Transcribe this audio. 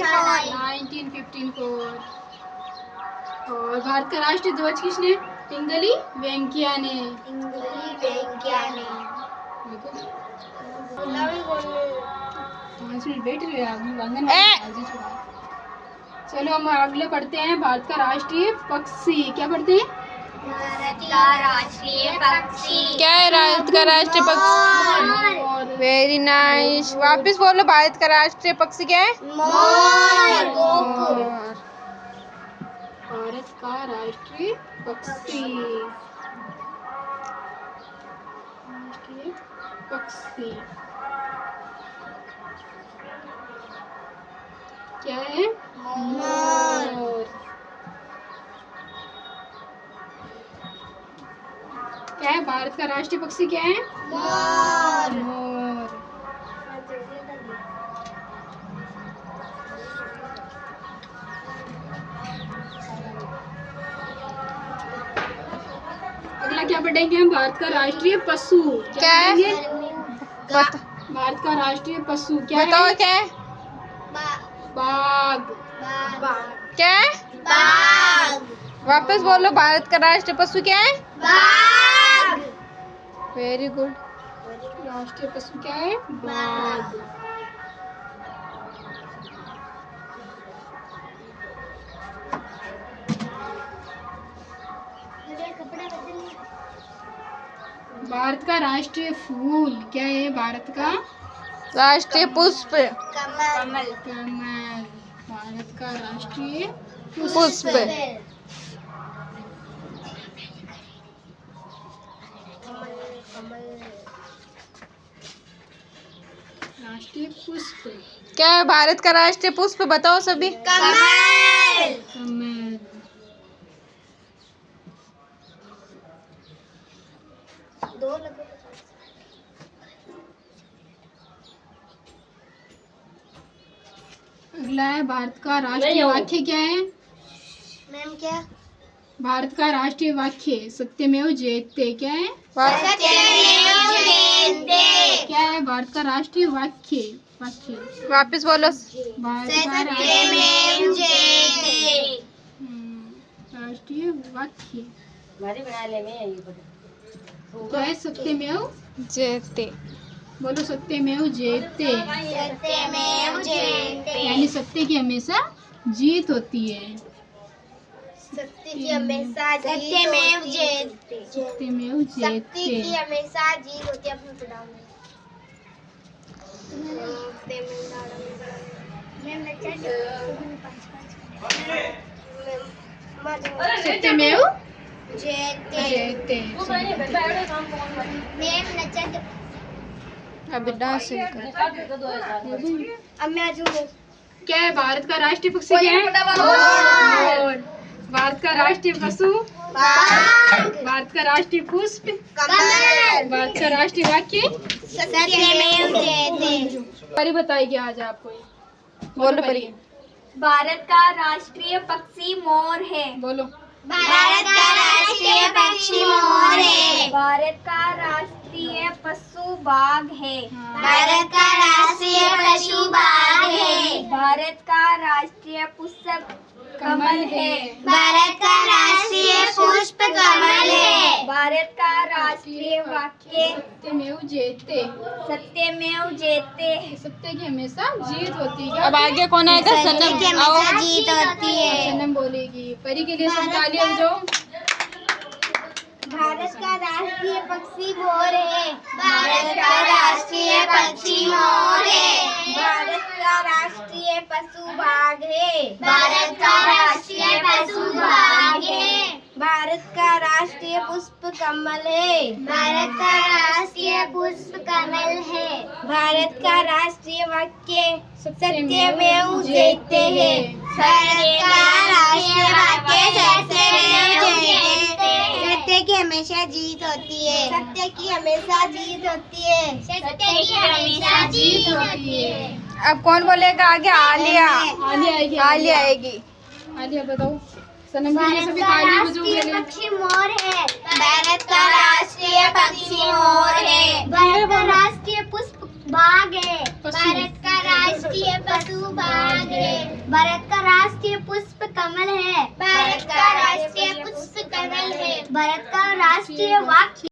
1954। और भारत का राष्ट्रीय ध्वज किसने? पिंगली वेंकैया ने। बैठ रहे चलो हम अगले पढ़ते हैं। भारत का राष्ट्रीय पक्षी क्या पढ़ते हैं? भारत का राष्ट्रीय पक्षी क्या है? भारत का राष्ट्रीय पक्षी वेरी नाइस। वापस बोलो, भारत का राष्ट्रीय पक्षी क्या है? मोर। भारत का राष्ट्रीय पक्षी पक्षी क्या है? मोर। क्या है? भारत का राष्ट्रीय पक्षी क्या है? मोर। मोर। अगला क्या पढ़ेंगे हम? भारत का राष्ट्रीय पशु क्या है? भारत का राष्ट्रीय पशु क्या बताओ है? क्या है? बाघ। क्या है? बाघ। वापस बोलो, भारत का राष्ट्रीय पशु क्या है? बाघ। Very good. राष्ट्रीय पशु क्या है? बाघ। भारत का राष्ट्रीय फूल क्या है? भारत का राष्ट्रीय पुष्प कमल। कमल। भारत का राष्ट्रीय पुष्प राष्ट्रीय पुष्प क्या है? भारत का राष्ट्रीय पुष्प बताओ सभी। कमल। कमल। अगला है भारत का राष्ट्रीय वाक्य क्या है? मैम क्या? भारत का राष्ट्रीय वाक्य सत्यमेव जयते क्या है? सत्यमेव जयते। क्या है भारत का राष्ट्रीय वाक्य? वापस बोलो। भारत का सत्यमेव जयते। राष्ट्रीय वाक्य क्या है? सत्यमेव जयते। बोलो, सत्यमेव जयते। सत्यमेव जयते। यानी सत्य की हमेशा जीत होती है। सत्य की हमेशा सत्यमेव जयते। सत्यमेव सत्य की जयते। हमेशा जीत होती है। अपने पढ़ाओ सत्यमेव जयते। जयते। मैम नचत। अभी डांस कर। अब मैं आज क्या है? भारत का राष्ट्रीय पक्षी क्या है? मोर। भारत का राष्ट्रीय पशु? भारत का राष्ट्रीय पुष्प? कमल। भारत का राष्ट्रीय वाक्य? सत्यमेव जयते। परी बताएगी आज आपको। बोलो परी। भारत का राष्ट्रीय पक्षी मोर है। बोलो। भारत का राष्ट्रीय पक्षी मोर है। भारत का राष्ट्रीय पशु बाघ है। भारत का राष्ट्रीय पशु बाघ है। भारत का राष्ट्रीय पुष्प कमल है। भारत का राष्ट्रीय पुष्प कमल है। भारत का राष्ट्रीय वाक्य सत्यमेव जयते। सत्यमेव जयते। सत्य की हमेशा जीत होती है। अब आगे कौन आएगा? सनम आओ। जीत होती है। सनम बोलेगी। परी के लिए सब तालियां बजाओ। भारत का राष्ट्रीय पक्षी मोर है। भारत का राष्ट्रीय पक्षी मोर है। भारत का राष्ट्रीय पशु बाघ है। भारत का राष्ट्रीय पशु बाघ है। भारत का राष्ट्रीय पुष्प कमल है। भारत का राष्ट्रीय पुष्प कमल है। भारत का राष्ट्रीय वाक्य सत्यमेव जयते है। भारत का राष्ट्रीय वाक्य सत्यमेव जयते। सत्य की हमेशा जीत होती है। सत्य की हमेशा जीत होती है। सत्य की हमेशा जीत होती है। अब कौन बोलेगा आगे? आलिया। आलिया आएगी। आलिया आएगी। आलिया बताओ। सनम के लिए सभी तालियां बजाओ पहले। पक्षी मोर है। भारत का राष्ट्रीय पक्षी मोर है। भारत का राष्ट्रीय पुष्प बाघ है। भारत का राष्ट्रीय पशु बाघ है। भारत का राष्ट्रीय पुष्प कमल है। भारत का राष्ट्रीय पुष्प कमल है। भारत का राष्ट्रीय वाक्य